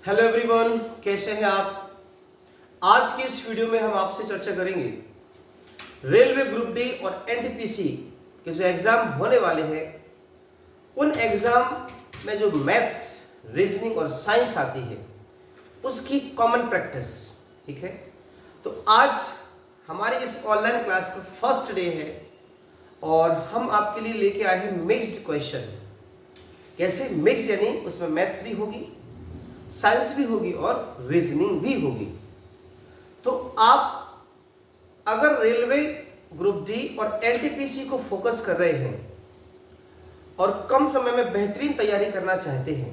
Hello everyone, कैसे हैं आप। आज की इस वीडियो में हम आपसे चर्चा करेंगे रेलवे ग्रुप डी और एनटीपीसी के जो एग्जाम होने वाले हैं उन एग्जाम में जो मैथ्स, रीजनिंग और साइंस आती है उसकी कॉमन प्रैक्टिस। ठीक है, तो आज हमारी इस ऑनलाइन क्लास का फर्स्ट डे है और हम आपके लिए लेके आए हैं मिक्स्ड क्वेश्चन। कैसे मिक्स्ड, यानी उसमें मैथ्स भी होगी, साइंस भी होगी और रीजनिंग भी होगी। तो आप अगर रेलवे ग्रुप डी और एनटीपीसी को फोकस कर रहे हैं और कम समय में बेहतरीन तैयारी करना चाहते हैं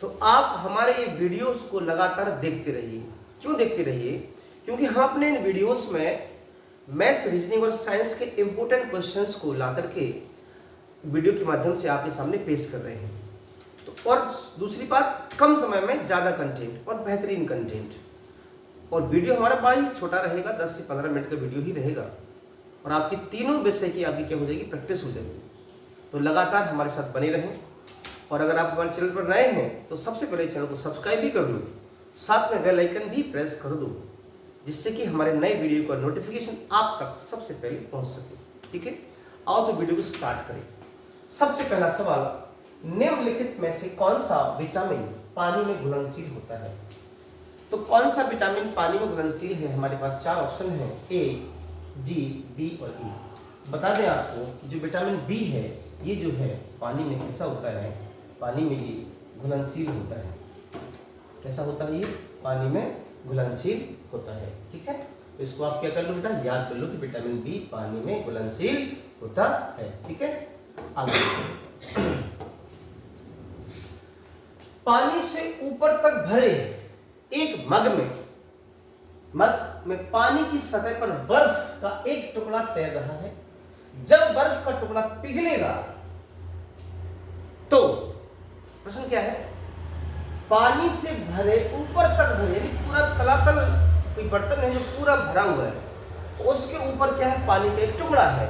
तो आप हमारे ये वीडियोस को लगातार देखते रहिए। क्यों देखते रहिए? क्योंकि हम अपने इन वीडियोस में मैथ्स, रीजनिंग और साइंस के इंपॉर्टेंट क्वेश्चंस को ला करके वीडियो के माध्यम से आपके सामने पेश कर रहे हैं। तो और दूसरी बात, कम समय में ज़्यादा कंटेंट और बेहतरीन कंटेंट। और वीडियो हमारा बड़ा ही छोटा रहेगा, 10 से 15 मिनट का वीडियो ही रहेगा और आपकी तीनों विषय की आपकी क्या हो जाएगी, प्रैक्टिस हो जाएगी। तो लगातार हमारे साथ बने रहें। और अगर आप हमारे चैनल पर नए हैं तो सबसे पहले चैनल को सब्सक्राइब भी कर लो, साथ में बेल आइकन भी प्रेस कर दो, जिससे कि हमारे नए वीडियो का नोटिफिकेशन आप तक सबसे पहले पहुंच सके। ठीक है, आओ तो वीडियो को स्टार्ट करें। सबसे पहला सवाल, निम्नलिखित में से कौन सा विटामिन पानी में घुलनशील होता है? तो कौन सा विटामिन पानी में घुलनशील है? हमारे पास 4 ऑप्शन है, ए, डी, बी और ई। बता दें आपको कि जो विटामिन बी है ये जो है पानी में कैसा होता है, पानी में ये घुलनशील होता है। कैसा होता है? ये पानी में घुलनशील होता है। ठीक है, तो इसको आप क्या कर लो बेटा, याद कर लो कि विटामिन बी पानी में घुलनशील होता है। ठीक है, आगे पानी से ऊपर तक भरे एक मग में पानी की सतह पर बर्फ का एक टुकड़ा तैर रहा है। जब बर्फ का टुकड़ा पिघलेगा तो प्रश्न क्या है, पानी से भरे ऊपर तक भरे, यानी पूरा तलातल कोई बर्तन है जो पूरा भरा हुआ है, उसके ऊपर क्या है, पानी का एक टुकड़ा है।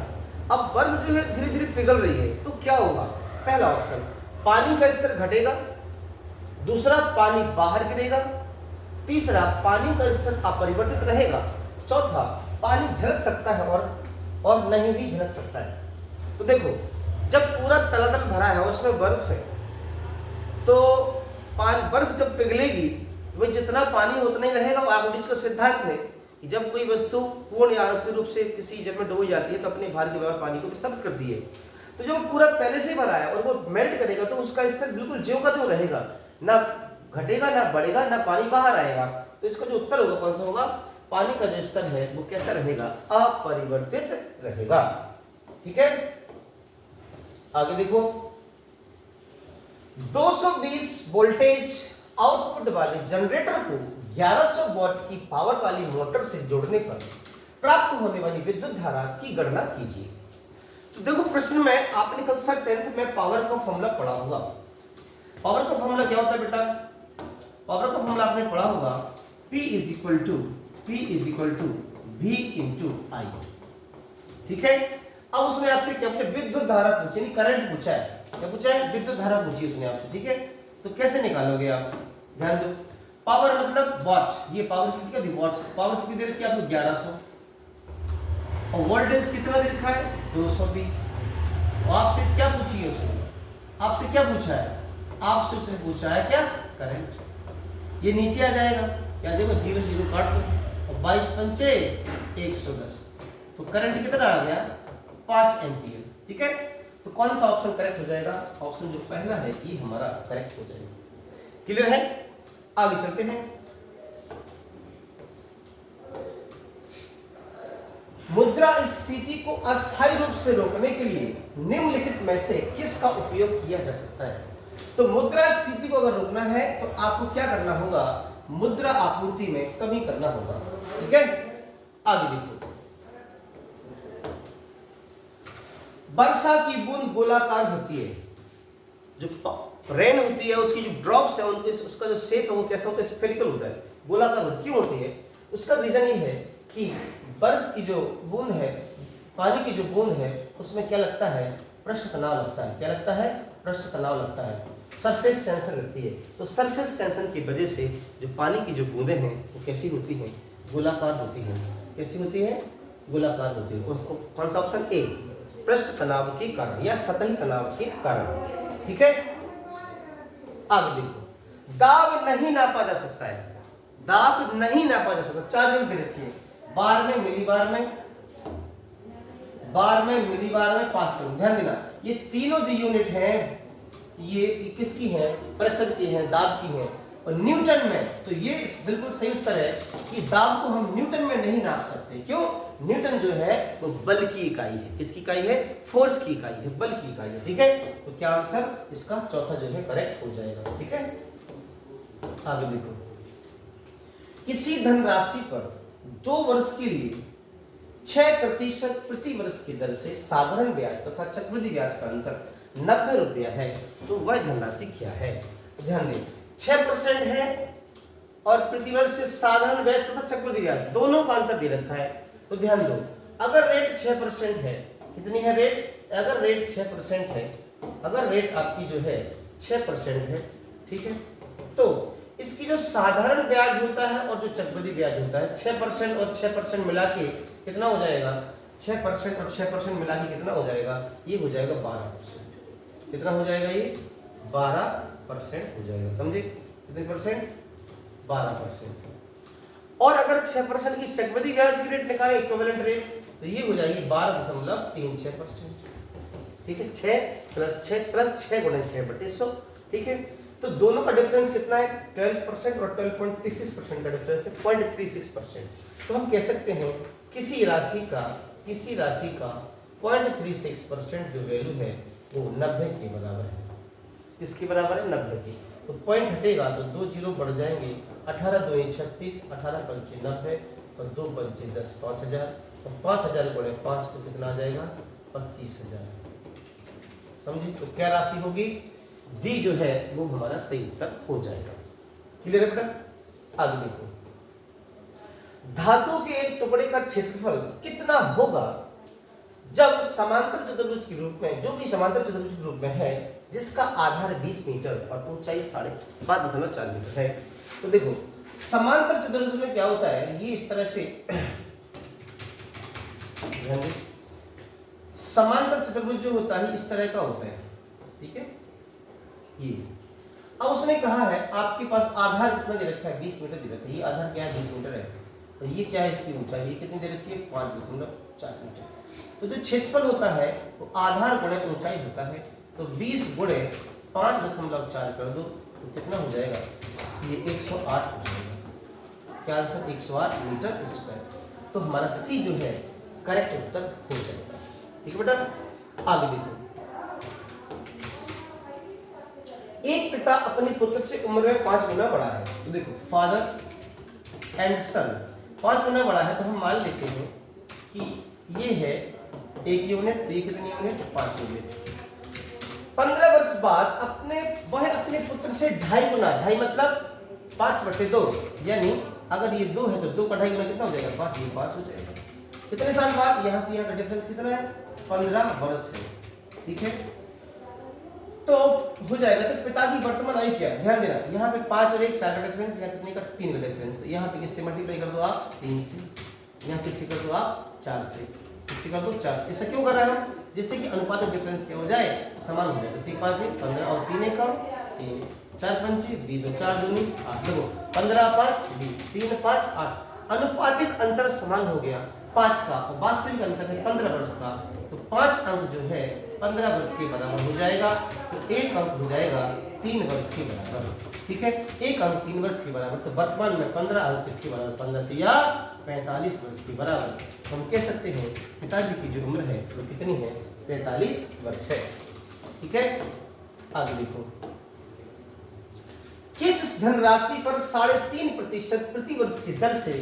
अब बर्फ जो है धीरे धीरे पिघल रही है तो क्या होगा? पहला ऑप्शन, पानी का स्तर घटेगा। दूसरा, पानी बाहर गिरेगा। तीसरा, पानी का स्तर अपरिवर्तित रहेगा। चौथा, पानी झलक सकता है और नहीं भी झलक सकता है। तो देखो, जब पूरा तलातल भरा है और उसमें बर्फ है तो बर्फ जब पिघलेगी तो भाई जितना पानी उतना ही रहेगा। आर्किमिडीज का सिद्धांत है कि जब कोई वस्तु पूर्ण या आंशिक रूप से किसी जल में डूबी जाती है तो अपने भार के बराबर पानी को विस्थापित करती है। तो जब पूरा पहले से भरा है और वो मेल्ट करेगा तो उसका स्तर बिल्कुल ज्यों का त्यों रहेगा, ना घटेगा ना बढ़ेगा, ना पानी बाहर आएगा। तो इसका जो उत्तर होगा कौन सा होगा? पानी का जो स्तर है वो कैसा रहेगा? अपरिवर्तित रहेगा। ठीक है, आगे देखो, 220 वोल्टेज आउटपुट वाले जनरेटर को 1100 वॉट की पावर वाली मोटर से जोड़ने पर प्राप्त होने वाली विद्युत धारा की गणना कीजिए। तो देखो, प्रश्न में आपने कक्षा 10th में पावर का फॉर्मूला पढ़ा होगा। पावर का फॉर्मूला क्या होता है बेटा? पावर का फॉर्मूला आपने पढ़ा होगा, P is equal to V into I। ठीक है, अब उसने आपसे क्या पूछा? विद्युत धारा पूछी, नहीं करंट पूछा है। क्या पूछा है? विद्युत धारा पूछी उसने आपसे। ठीक है, तो कैसे निकालोगे आप? ध्यान दो, पावर मतलब वॉट, ये पावर कितनी दी? वॉट। पावर कितनी दे रखी है आपको? 1100। और वोल्टेज कितना दे रखा है? 220। और आपसे क्या पूछी है उसने? आपसे क्या पूछा है? आपसे उसने पूछा है क्या? करंट। ये नीचे आ जाएगा, क्या देखो 0 0 काट दो और 22 पंचे 110। तो करंट कितना आ गया? 5 एम्पियर। ठीक है, तो कौन सा ऑप्शन करेक्ट हो जाएगा? ऑप्शन जो पहला है ये हमारा करेक्ट हो जाएगा। क्लियर है? आगे चलते हैं। मुद्रास्फीति को अस्थायी रूप से रोकने के लिए निम्नलिखित में से किसका उपयोग किया जा सकता है? तो मुद्रास्फीति को अगर रोकना है तो आपको क्या करना होगा? मुद्रा आपूर्ति में कमी करना होगा। ठीक है, आगे देखो, वर्षा की बूंद गोलाकार होती है। जो रेन होती है उसकी जो ड्रॉप्स है उनके उसका जो शेप है वो कैसा होता है? स्फेरिकल होता है, गोलाकार होती है। क्यों होती है? उसका रीजन ये है कि बर्फ की जो बूंद है, पानी की जो बूंद है उसमें क्या लगता है? पृष्ठ तनाव लगता है। क्या लगता है? पृष्ठ तनाव लगता है। सरफेस टेंशन लगती है। तो सरफेस टेंशन की वजह से जो पानी की जो बूंदें हैं वो कैसी होती हैं? गोलाकार होती हैं। कैसी होती है? गोलाकार होती है। उसको कौन सा ऑप्शन? ए, पृष्ठ तनाव के कारण या सतही तनाव के कारण। ठीक है, आगे देखो, दाब नहीं नापा जा सकता है। दाब नहीं नापा जा सकता। 4 यूनिट दे रखी है, बार में, मिलीबार में, बार में, मिलीबार में, पास्कल। ध्यान देना, ये तीनों जो यूनिट हैं ये किसकी हैं? प्रेशर की हैं, दाब की हैं। और न्यूटन में, तो ये बिल्कुल सही उत्तर है कि दाब को हम न्यूटन में नहीं नाप सकते। क्यों? न्यूटन जो है वो बल की इकाई है। किसकी इकाई है? फोर्स की इकाई है, बल की इकाई है। ठीक है, तो क्या आंसर इसका चौथा जो है करेक्ट हो जाएगा। ठीक है, आगे देखो, किसी धनराशि पर 2 वर्ष के लिए 6% प्रति वर्ष की दर से साधारण ब्याज तथा चक्रवृद्धि ब्याज का अंतर 90 रुपया है, तो वह धनराशि क्या है? ध्यान दें, 6% है और प्रतिवर्ष से साधारण ब्याज तथा चक्रवृद्धि ब्याज दोनों का अंतर दे रखा है। तो ध्यान दो, अगर रेट 6% है, कितनी है रेट? अगर रेट 6% है, अगर रेट आपकी जो है 6% है, ठीक है, तो इसकी जो साधारण ब्याज होता है और जो चक्रवृद्धि ब्याज होता है, 6% और 6% मिला के कितना हो जाएगा? 6% और 6% मिला के कितना हो जाएगा? ये हो जाएगा 12%। कितना हो जाएगा? ये 12% हो जाएगा। समझे? कितने परसेंट? 12%। और अगर 6% की चक्रवृद्धि ब्याज की रेट निकाले, इक्विवेलेंट रेट, तो ये हो जाएगी 12.36%। ठीक है, 6 + 6 + 6 × 6/100। ठीक है, तो दोनों का डिफरेंस कितना है? 12% और 12.36% का डिफरेंस है 0.36%। तो हम कह सकते हैं किसी राशि का 0.36% जो वैल्यू है वो 90 के बराबर है। किसके बराबर है? 90 के। तो पॉइंट हटेगा तो 2 जीरो बढ़ जाएंगे, 18 2 36, 18 पंचे 90 और 2 पंचे 10, 5000 और 5000 गुणे 5 तो कितना आ जाएगा? 25000। समझे? तो क्या राशि होगी? डी जो है वो हमारा सही उत्तर हो जाएगा। क्लियर है बेटा? आगे देखो, धातु के एक टुकड़े का क्षेत्रफल कितना होगा जब समांतर चतुर्भुज के रूप में, जो भी समांतर चतुर्भुज के रूप में है, जिसका आधार 20 मीटर और ऊंचाई 5.4 मीटर है। तो देखो, समांतर चतुर्भुज में क्या होता है? ये इस तरह से समांतर चतुर्भुज जो होता है इस तरह का होता है। ठीक है, ये अब उसने कहा है आपके पास आधार कितना दे रखा है? 20 मीटर दे रखा है। ये आधार क्या है? 20 मीटर है। तो ये क्या है? इसकी ऊंचाई कितनी दे रखी है? 5.4 मीटर। तो जो क्षेत्रफल होता है वो आधार गुणे ऊंचाई होता है। तो 20 गुणे 5.4 कर दो तो कितना हो जाएगा? ये 108 हो जाएगा। क्या आंसर? 108 metre square. तो हमारा सी जो है करेक्ट उत्तर हो जाएगा। ठीक है बेटा, आगे देखो, एक पिता अपने पुत्र से उम्र में 5 गुना बड़ा है। तो देखो, फादर एंड सन 5 गुना बड़ा है, तो हम मान लेते हैं कि ये है 1 यूनिट, तो ये कितनी यूनिट? 5 यूनिट। 15 वर्ष बाद वह अपने पुत्र से 2.5 गुना, 2.5 मतलब 5/2, यानी अगर ये 2 है तो 2 का 2.5 गुना कितना हो जाएगा? 5, ये 5 हो जाएगा। कितने साल बाद? यहाँ से यहाँ का डिफरेंस कितना है? 15 वर्ष है। ठीक है, तो हो जाएगा। तो पिता की वर्तमान आयु क्या है? ध्यान देना, यहाँ पे 5 और 1 4 का डिफरेंस, यहाँ कितने का? 3 का डिफरेंस। तो यहाँ पे किससे मल्टीप्लाई कर दो आप? 3 से। यहाँ किससे कर दो आप? 4 से। किससे कर दो? 4। ऐसा क्यों कर रहे हैं हम? जिससे कि अनुपात डिफरेंस क्या हो जाए? समान हो जाए। तो 3 5 15 और 3 1 3, 4 5 20 और 4 2 8। देखो, 15 5 20, 3 5 8। अनुपातिक अंतर समान हो गया 5 का, और वास्तविक अंतर है 15 वर्ष का। तो 5 अंक जो है 15 वर्ष के बराबर हो जाएगा। तो 1 अंक हो जाएगा 3 वर्ष के बराबर। ठीक है, 1 अंक 3 वर्ष के बराबर। तो वर्तमान में 15 अंक किसके बराबर? 15 या 45 वर्ष के बराबर। तो हम कह सकते हैं पिताजी की जो उम्र है वो कितनी है? 45 वर्ष है। ठीक है, आगे देखो, किस धनराशि पर 3.5% प्रति वर्ष की दर से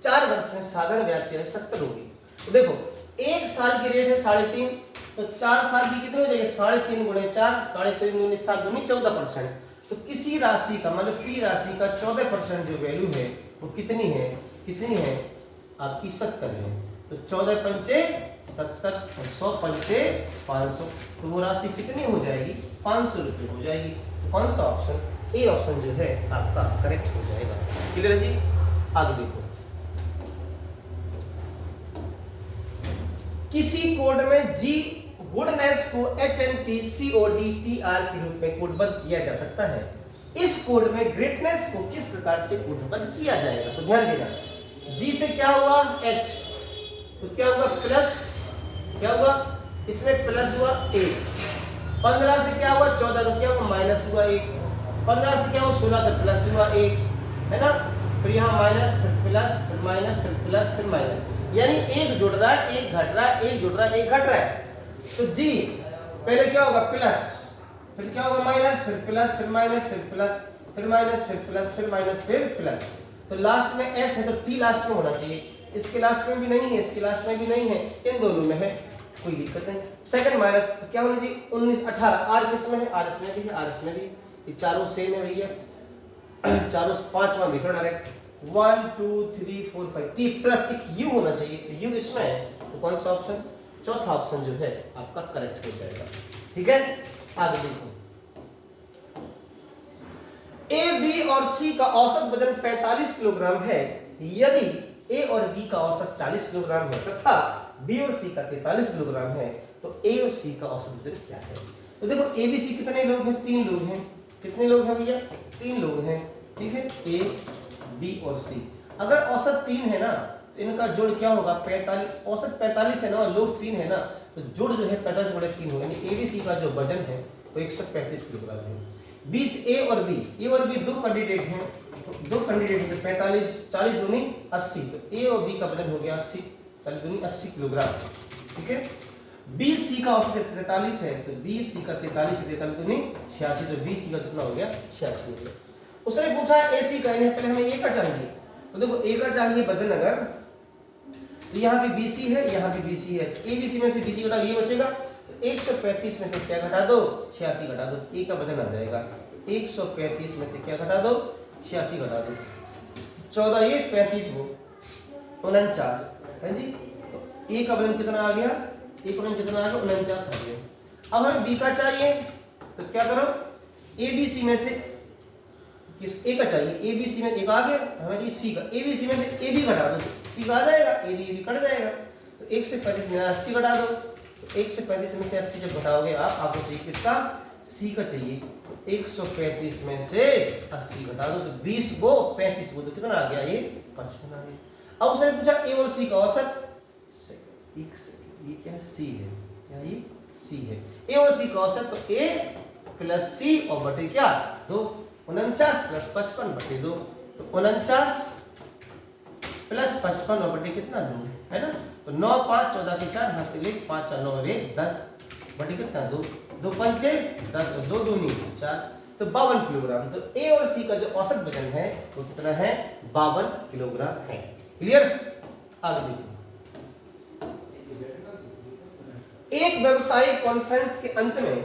4 वर्ष में साधारण ब्याज की दर 70 होगी? तो देखो, 1 साल की रेट है 3.5, तो 4 साल की कितनी हो जाएगी? 3.5 गुणे 4, 3.5 गुणे 7 गुणे 14%। तो किसी राशि का मतलब पी राशि का 14% जो वैल्यू है वो कितनी है? कितनी है आपकी? 70 है। तो 14 पंचे 70 और 100 पंचे 500, तो वो राशि कितनी हो जाएगी? 500 रुपये हो जाएगी। तो कौन सा ऑप्शन? ए ऑप्शन जो है आपका करेक्ट हो जाएगा। क्लियर है जी? आगे देखो, किसी कोड में जी गुडनेस को HNPCODTR के रूप में कोडबद्ध किया जा सकता है। इस कोड में ग्रेटनेस को किस प्रकार से कोडबद्ध किया जाएगा? तो ध्यान देना, जी से क्या हुआ? H, तो क्या हुआ? प्लस, क्या हुआ? इसमें प्लस हुआ 1, 15 से क्या हुआ? 14, तो क्या हुआ? माइनस हुआ 1, 15 से क्या हुआ? 16, तो प्लस हुआ 1, है ना? फिर यहाँ माइनस, फिर प्लस, फिर माइनस, फिर प्लस, फिर माइनस, यानी एक जुड़ रहा है, एक घट रहा है, एक जुड़ रहा है, एक घट रहा है। तो जी पहले क्या होगा? प्लस, फिर क्या होगा? माइनस, फिर प्लस, फिर माइनस, फिर प्लस, फिर माइनस, फिर प्लस, फिर माइनस, फिर प्लस। तो लास्ट में एस है तो टी लास्ट में होना चाहिए। इसके लास्ट में भी नहीं है, इसके लास्ट में भी नहीं है, इन दोनों में है, कोई दिक्कत नहीं। सेकंड माइनस तो क्या होना चाहिए? 19, 18। आर किसमें है? आर इसमें भी है, आर इसमें भी, ये चारों सेम है भैया, चारों पांचवा लिखो डायरेक्ट, 1 2 3 4 5, टी प्लस एक यू होना चाहिए, तो यू इसमें है, तो कौन सा ऑप्शन? चौथा ऑप्शन जो है आपका करेक्ट हो जाएगा। ठीक है, आगे देखो, ए, बी और सी का औसत वजन 45 किलोग्राम है। यदि ए और बी का औसत 40 किलोग्राम है तथा बी और सी का 43 किलोग्राम है, तो ए और सी का औसत वजन क्या है? तो देखो, ए बी सी कितने लोग हैं? 3 लोग हैं। कितने लोग हैं भैया? 3 लोग हैं। ठीक है, ए बी और सी। अगर औसत 3 है ना, तो इनका जोड़ क्या होगा? 45। औसत 45 है ना, लोग 3 है ना, तो जोड़ जो है 45 बड़े 3 होगा, यानी ए बी सी का जो वजन है वो 135 किलोग्राम है। 20 ए और बी दो कैंडिडेट हैं, दो कैंडिडेट हैं, 45 40 दूनी 80, तो ए और बी का वजन हो गया 80, 40 दूनी 80 किलोग्राम। ठीक है, बी सी का औसत 43 है, तो बी सी का 43 दूनी 86, तो बी सी का कितना हो गया? 86 हो गया। उसने पूछा ए सी का, पहले हमें ए का चाहिए, तो देखो ए का चाहिए वजन, अगर तो यहाँ भी BC है, यहाँ भी BC है, तो ABC में से BC घटा, ये बचेगा, तो 135 में से क्या घटा दो? 86 घटा दो, ए का वजन आ जाएगा। 135 में से क्या घटा दो? 86 घटा दो, 14 ये 35 वो 49 है जी। तो ए का वजन कितना आ गया? ए का वजन कितना आ गया? 49 आ गया। अब हमें बी का चाहिए, तो क्या करो? ABC में से किस ए का चाहिए? ABC में एक आ गया, हमें चाहिए सी का। ABC में से AB घटा दो, सी का आ जाएगा, AB कट जाएगा, तो 1 से 35 में 80 घटा दो, तो 1 से 35 में से 80 जब घटाओगे आप, आपको चाहिए किसका? सी का चाहिए, तो 135 में से 80 घटा दो, तो 20 वो 35 वो, तो कितना आ गया? ये 55 आ गया। अब उसने पूछा ए और सी का औसत, ये क्या है? सी है, क्या ये? सी है। ए और सी का औसत, तो ए प्लस सी और बटे क्या? 2, 49 प्लस 55 बटे 2, तो 49 प्लस 55 और बटे कितना? 2, है ना? तो 9 5 14 के 4, यहाँ से ले 5 4 9 और 1 10 बटे कितना? 2, 2 पंचे 10 और 2 दूनी 4, तो 52 किलोग्राम। तो ए और सी का जो औसत वजन है वो कितना है? 52 किलोग्राम है। क्लियर? आगे देखिए, एक व्यावसायिक कॉन्फ्रेंस के अंत में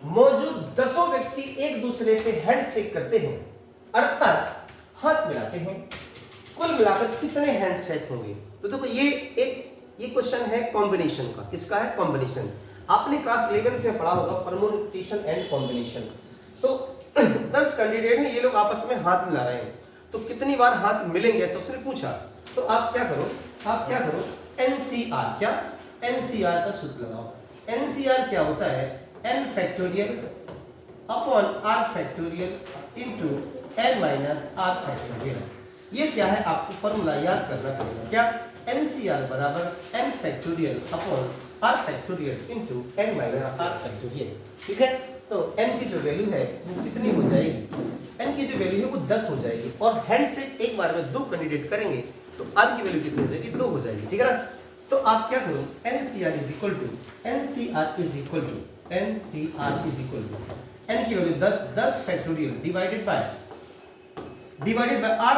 मौजूद 10 व्यक्ति एक दूसरे से हैंडशेक करते हैं, अर्थात हाथ मिलाते हैं। कुल मिलाकर कितने हैंडशेक होंगे? तो देखो, ये क्वेश्चन है कॉम्बिनेशन का। किसका है? कॉम्बिनेशन। आपने क्लास 11th में पढ़ा होगा परमुटेशन एंड कॉम्बिनेशन। तो 10 कैंडिडेट हैं, ये लोग आपस में हाथ मिला रहे हैं, तो कितनी बार हाथ मिलेंगे ऐसा उसने पूछा। तो आप क्या करो? NCR, क्या? NCR का सूत्र लगाओ। NCR क्या होता है? n factorial upon r factorial into n minus r factorial. ये क्या है? आपको फॉर्मूला याद करना पड़ेगा। क्या? NCR बराबर n factorial upon r factorial into n minus r factorial. ठीक है, तो n की जो वैल्यू है वो कितनी हो जाएगी? n की जो वैल्यू है वो 10 हो जाएगी, और हैंडशेक एक बार में 2 कैंडिडेट करेंगे तो r की वैल्यू कितनी हो जाएगी? 2 हो जाएगी। ठीक है ना? तो आप क्या करो? NCR is equal to n की value 10 factorial divided by r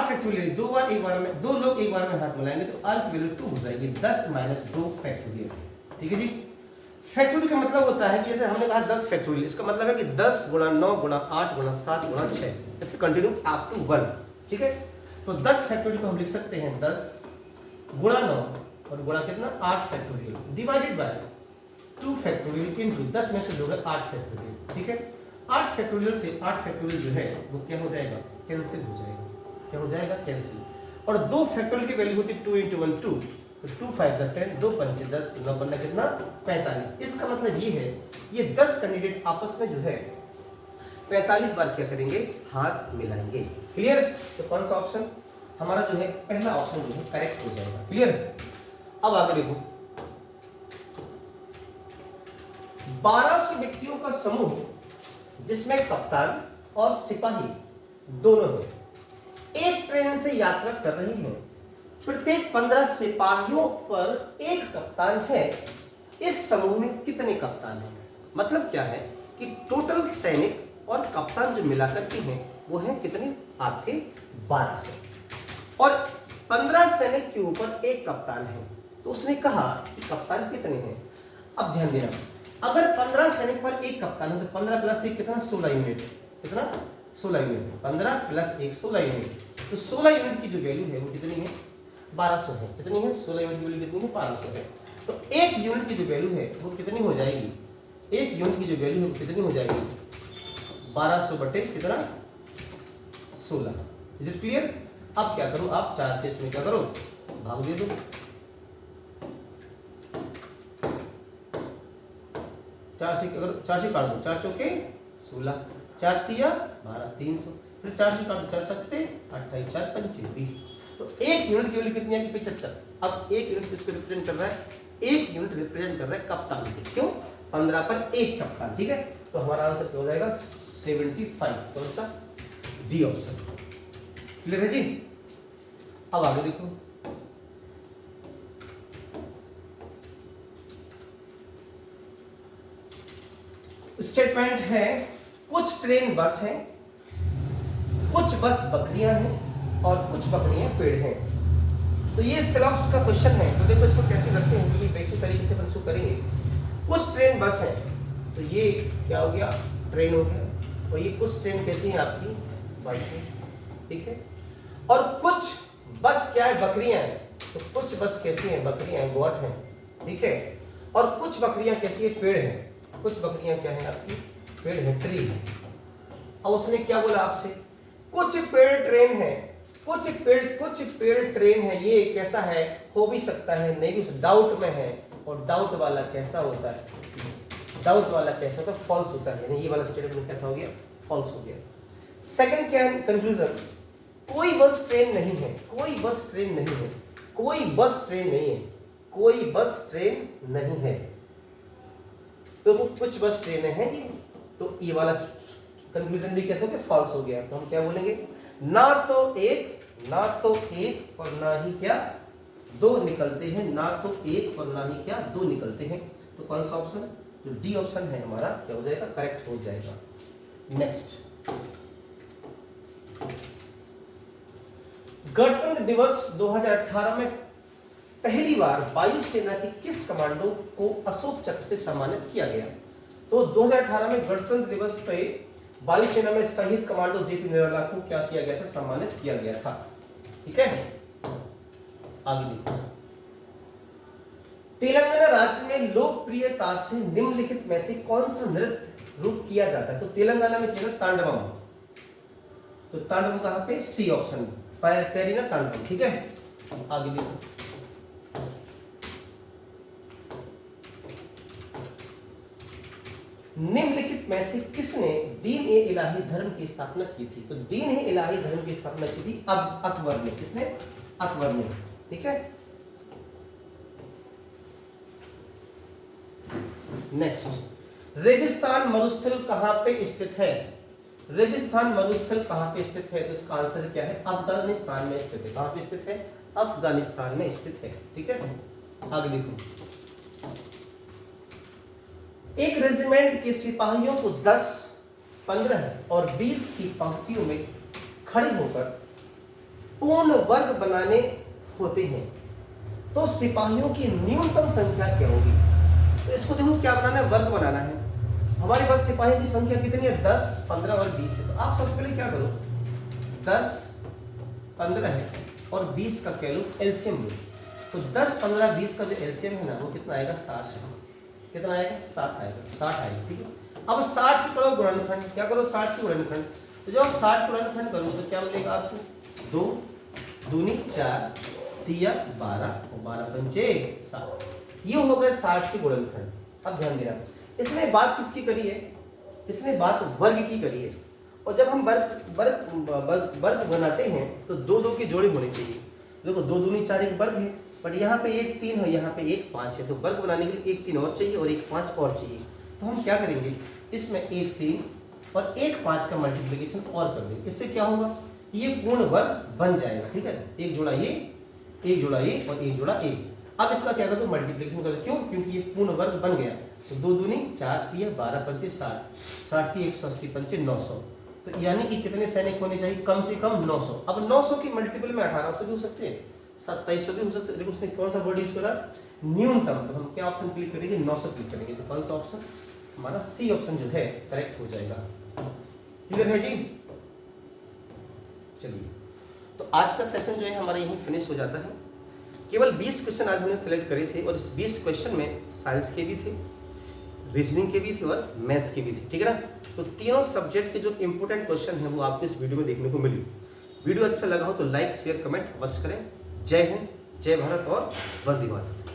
factorial. 2 बार एक बार में, 2 लोग एक बार में हाथ मिलाएंगे तो r की वैल्यू 2 हो जाएगी, 10 माइनस 2 फैक्टोरियल। ठीक है जी। फैक्टोरियल का मतलब होता है कि जैसे हमने कहा 10 फैक्टोरियल, इसका मतलब है कि 10 गुणा 9 गुणा 8 गुणा 7 गुणा 6, ऐसे कंटिन्यू अप टू 1। ठीक है, तो 10 फैक्टोरियल को हम लिख सकते हैं 10 गुणा 9 और गुणा कितना 8 factorial divided bye 2 factorial into 10 में से दोगे 8 फैक्टोरियल। ठीक है, 8 फैक्टोरियल से 8 फैक्टोरियल जो है वो क्या हो जाएगा, कैंसिल हो जाएगा। क्या हो जाएगा, कैंसिल। और 2 फैक्टोरियल की वैल्यू होती है 2 × 1 2, तो 2 5 10, 2 5 10, 9 बनना कितना 45। इसका मतलब ये है ये 10 कैंडिडेट आपस में जो है 45 बार क्या करेंगे, हाथ मिलाएंगे। क्लियर। तो कौन सा ऑप्शन हमारा जो है पहला ऑप्शन जो है करेक्ट हो जाएगा। क्लियर। अब आगे देखो, 1200 व्यक्तियों का समूह जिसमें कप्तान और सिपाही दोनों हैं, एक ट्रेन से यात्रा कर रहे हैं। प्रत्येक 15 सिपाहियों पर एक कप्तान है। इस समूह में कितने कप्तान हैं? मतलब क्या है कि टोटल सैनिक और कप्तान जो मिलाकर के हैं वो है कितने, आपके 1200। और 15 सैनिक के ऊपर एक कप्तान है, तो उसने कहा कि कप्तान कितने हैं। अब ध्यान देना, अगर 15 सैनिक पर एक कप्तान है तो 15 + 1 कितना, 16 यूनिट। कितना, 16 यूनिट। 15 + 1 16 यूनिट। तो 16 यूनिट की जो वैल्यू है वो कितनी है, 1200 है। कितनी है, 16 यूनिट की वैल्यू कितनी है, 1200 है। तो 1 यूनिट की जो वैल्यू है वो कितनी हो जाएगी, 1 यूनिट की जो वैल्यू है वो कितनी हो जाएगी, 1200 बटे कितना, 16। Is it clear. अब क्या करो, आप 4 से इसमें क्या करो, भाग दे दो। 4 से अगर 4 से काट दो, 4 चौके 16, 4 तिया 12, 300। फिर 4 से काटो, 4 सत्ते 28, 4 पंचे 20। तो 1 यूनिट की वैल्यू कितनी है, 75। अब 1 यूनिट किसको रिप्रेजेंट कर रहा है, 1 यूनिट रिप्रेजेंट कर रहा है कप्तान को। क्यों, 15 पर एक कप्तान। ठीक है, तो हमारा आंसर क्या हो जाएगा, 75। कौन सा, डी ऑप्शन। क्लियर है जी। अब आगे देखो, स्टेटमेंट है कुछ ट्रेन बस हैं, कुछ बस बकरियां हैं और कुछ बकरियां पेड़ हैं। तो ये सिलेबस का क्वेश्चन है। तो देखो इसको कैसे करते हैं, क्योंकि बेसिक तरीके से अपन इसको करेंगे। कुछ ट्रेन बस है, तो ये क्या हो गया, ट्रेन हो गया। और ये कुछ ट्रेन कैसी है, आपकी बस है। ठीक है, और कुछ बस क्या है, बकरियां हैं। तो कुछ बस कैसी हैं, बकरियां हैं, गोट हैं। ठीक है, और कुछ बकरियां कैसी है, पेड़ हैं। कुछ बकरियां क्या है आपकी, पेड़ है, ट्री है। अब उसने क्या बोला आपसे, कुछ पेड़ ट्रेन है, कुछ पेड़ ट्रेन है। ये कैसा है, हो भी सकता है, नहीं भी, डाउट में है। और डाउट वाला कैसा होता है, डाउट वाला कैसा होता है, फॉल्स होता है। यानी ये वाला स्टेटमेंट कैसा हो गया, फॉल्स हो गया। सेकंड क्या है, कंक्लूजन, कोई बस ट्रेन नहीं है, कोई बस ट्रेन नहीं है, कोई बस ट्रेन नहीं है, कोई बस ट्रेन नहीं है। तो वो कुछ बस ट्रेनें हैं ये। तो ये वाला कंक्लूजन भी कैसे हो गया, फॉल्स हो गया। तो हम क्या बोलेंगे, ना तो एक और ना ही क्या, 2 निकलते हैं। ना तो एक और ना ही क्या, 2 निकलते हैं। तो कौन सा ऑप्शन, जो डी ऑप्शन है हमारा क्या हो जाएगा, करेक्ट हो जाएगा। नेक्स्ट, गणतंत्र दिवस 2018 में पहली बार वायुसेना के किस कमांडो को अशोक चक्र से सम्मानित किया गया। तो 2018 में गणतंत्र दिवस पे वायुसेना में शहीद कमांडो जेपी नरवाला को क्या किया गया था, सम्मानित किया गया था। ठीक है, आगे देखो, तेलंगाना राज्य में लोकप्रियता से निम्नलिखित में से कौन सा नृत्य रूप किया जाता है। तो तेलंगाना में किया तांडवम। तो तांडवम कहां पे, सी ऑप्शन, पेरिना तांडवम। ठीक है, आगे देखो, निम्नलिखित में से किसने दीन ए इलाही धर्म की स्थापना की थी। तो दीन ए इलाही धर्म की स्थापना की थी अब अकबर ने। किसने, अकबर ने। ठीक है, नेक्स्ट, रेगिस्तान मरुस्थल कहां पे स्थित है। रेगिस्तान मरुस्थल कहां पे स्थित है। तो इसका आंसर क्या है, अफगानिस्तान में स्थित है। कहां पे स्थित है, अफगानिस्तान में स्थित है। ठीक है, आगे देखो, एक रेजिमेंट के सिपाहियों को 10, 15 और 20 की पंक्तियों में खड़े होकर पूर्ण वर्ग बनाने होते हैं, तो सिपाहियों की न्यूनतम संख्या क्या होगी। तो इसको देखो क्या बनाना है, वर्ग बनाना है। हमारे पास सिपाहियों की संख्या कितनी है, 10, 15 और 20 है। तो आप सबसे पहले क्या करो, 10, 15 है और 20 का कह लो एलसीएम लो। तो 10, 15, 20 का जो एलसीएम है ना वो कितना आएगा 60। कितना आएगा 60 आएगा, 60 आएगा। ठीक है, अब 60 की करो गुणनखंड, क्या करो 60 की गुणनखंड। तो जब आप 60 गुणनखंड करो तो क्या मिलेगा आपको 2 दूनी 4 तिया 12 और 12 पंचे 60। ये हो गए 60 के गुणनखंड। अब ध्यान देना, इसमें बात किसकी करी है, इसमें बात वर्ग की करी है। और जब हम वर्ग बनाते हैं तो 2 की जोड़ी होनी चाहिए। देखो 2 दूनी 4 एक वर्ग है, बट यहाँ पे 1 3 है, यहाँ पे 1 5 है, तो वर्ग बनाने के लिए 1 3 और चाहिए और 1 5 और चाहिए। तो हम क्या करेंगे, इसमें 1 3 और 1 5 का मल्टीप्लिकेशन और कर देंगे। इससे क्या होगा, ये पूर्ण वर्ग बन जाएगा। ठीक है, एक जोड़ा ये, एक जोड़ा ये और एक जोड़ा ये। अब इसका क्या कर दो, मल्टीप्लिकेशन कर दो। क्यों, क्योंकि ये पूर्ण वर्ग बन गया। तो 2 दूनी 4 3 12 पंचे 60, 60 3 180 पंचे 900। तो यानी कि कितने सैनिक होने चाहिए, कम से कम 900। अब 900 की मल्टीपल में 1800 भी हो सकते हैं, 2700 भी हो सकते हैं, लेकिन उसने कौन सा वर्ड यूज करा, न्यूनतम। तो हम क्या ऑप्शन क्लिक करेंगे, 900 क्लिक करेंगे। तो कौन सा ऑप्शन, हमारा सी ऑप्शन जो है करेक्ट हो जाएगा। क्लियर है जी। चलिए, तो आज का सेशन जो है हमारा यहीं फिनिश हो जाता है। केवल 20 क्वेश्चन आज हमने सेलेक्ट करे थे और इस 20 क्वेश्चन में साइंस के भी थे, रीजनिंग के भी थे और मैथ्स के भी थे। ठीक है ना, तो तीनों सब्जेक्ट के जो इंपोर्टेंट क्वेश्चन है वो आपको इस वीडियो में देखने को मिली। वीडियो अच्छा लगा हो तो लाइक शेयर कमेंट अवश्य करें। जय हिंद, जय भारत और वंदे मातरम।